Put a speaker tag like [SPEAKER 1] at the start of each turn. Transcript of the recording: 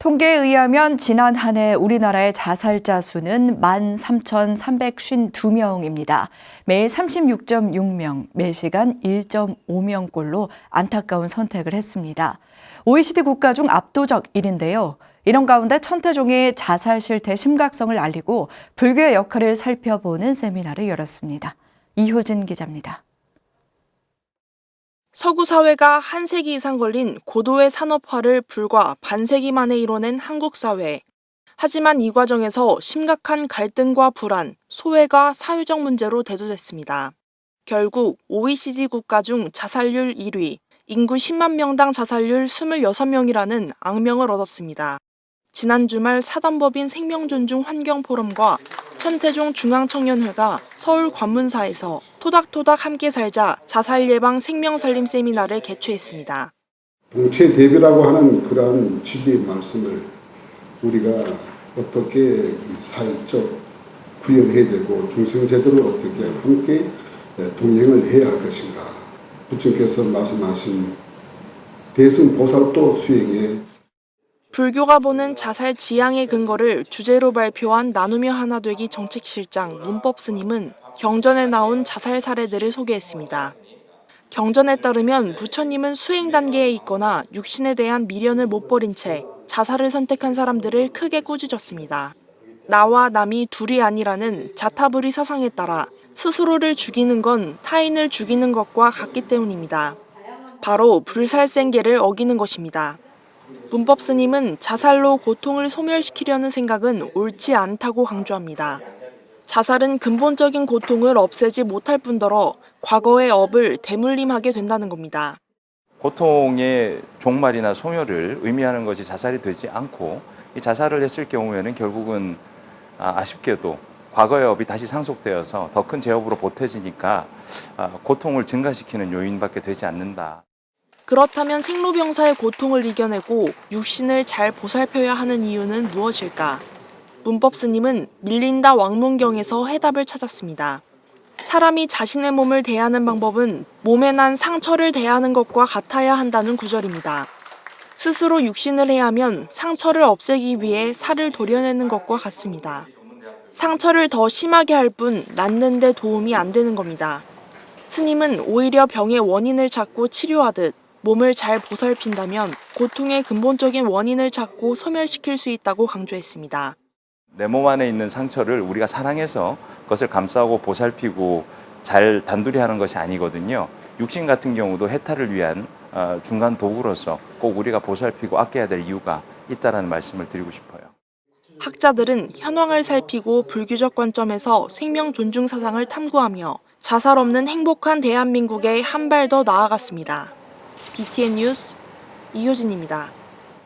[SPEAKER 1] 통계에 의하면 지난 한 해 우리나라의 자살자 수는 13,352명입니다. 매일 36.6명, 매시간 1.5명꼴로 안타까운 선택을 했습니다. OECD 국가 중 압도적 1위인데요. 이런 가운데 천태종의 자살 실태 심각성을 알리고 불교의 역할을 살펴보는 세미나를 열었습니다. 이효진 기자입니다.
[SPEAKER 2] 서구 사회가 한 세기 이상 걸린 고도의 산업화를 불과 반세기 만에 이뤄낸 한국 사회. 하지만 이 과정에서 심각한 갈등과 불안, 소외가 사회적 문제로 대두됐습니다. 결국 OECD 국가 중 자살률 1위, 인구 10만 명당 자살률 26명이라는 악명을 얻었습니다. 지난 주말 사단법인 생명존중 환경포럼과 천태종 중앙청년회가 서울 관문사에서 토닥토닥 함께 살자 자살 예방 생명살림 세미나를 개최했습니다.
[SPEAKER 3] 동체 대비라고 하는 그러한 취지의 말씀을 우리가 어떻게 사회적 구현해야 되고 중생제도를 어떻게 함께 동행을 해야 할 것인가. 부처께서 말씀하신 대승보살도 수행에
[SPEAKER 2] 불교가 보는 자살 지향의 근거를 주제로 발표한 나누며 하나 되기 정책실장 문법 스님은 경전에 나온 자살 사례들을 소개했습니다. 경전에 따르면 부처님은 수행 단계에 있거나 육신에 대한 미련을 못 버린 채 자살을 선택한 사람들을 크게 꾸짖었습니다. 나와 남이 둘이 아니라는 자타불의 사상에 따라 스스로를 죽이는 건 타인을 죽이는 것과 같기 때문입니다. 바로 불살생계를 어기는 것입니다. 문법 스님은 자살로 고통을 소멸시키려는 생각은 옳지 않다고 강조합니다. 자살은 근본적인 고통을 없애지 못할 뿐더러 과거의 업을 되물림하게 된다는 겁니다.
[SPEAKER 4] 고통의 종말이나 소멸을 의미하는 것이 자살이 되지 않고 이 자살을 했을 경우에는 결국은 아쉽게도 과거의 업이 다시 상속되어서 더 큰 죄업으로 보태지니까 고통을 증가시키는 요인밖에 되지 않는다.
[SPEAKER 2] 그렇다면 생로병사의 고통을 이겨내고 육신을 잘 보살펴야 하는 이유는 무엇일까? 문법 스님은 밀린다 왕문경에서 해답을 찾았습니다. 사람이 자신의 몸을 대하는 방법은 몸에 난 상처를 대하는 것과 같아야 한다는 구절입니다. 스스로 육신을 해하면 상처를 없애기 위해 살을 도려내는 것과 같습니다. 상처를 더 심하게 할 뿐 낫는 데 도움이 안 되는 겁니다. 스님은 오히려 병의 원인을 찾고 치료하듯 몸을 잘 보살핀다면 고통의 근본적인 원인을 찾고 소멸시킬 수 있다고 강조했습니다.
[SPEAKER 4] 내 몸 안에 있는 상처를 우리가 사랑해서 그것을 감싸고 보살피고 잘 단둘이 하는 것이 아니거든요. 육신 같은 경우도 해탈을 위한 중간 도구로서 꼭 우리가 보살피고 아껴야 될 이유가 있다는 말씀을 드리고 싶어요.
[SPEAKER 2] 학자들은 현황을 살피고 불교적 관점에서 생명 존중 사상을 탐구하며 자살 없는 행복한 대한민국에 한 발 더 나아갔습니다. BTN 뉴스 이효진입니다.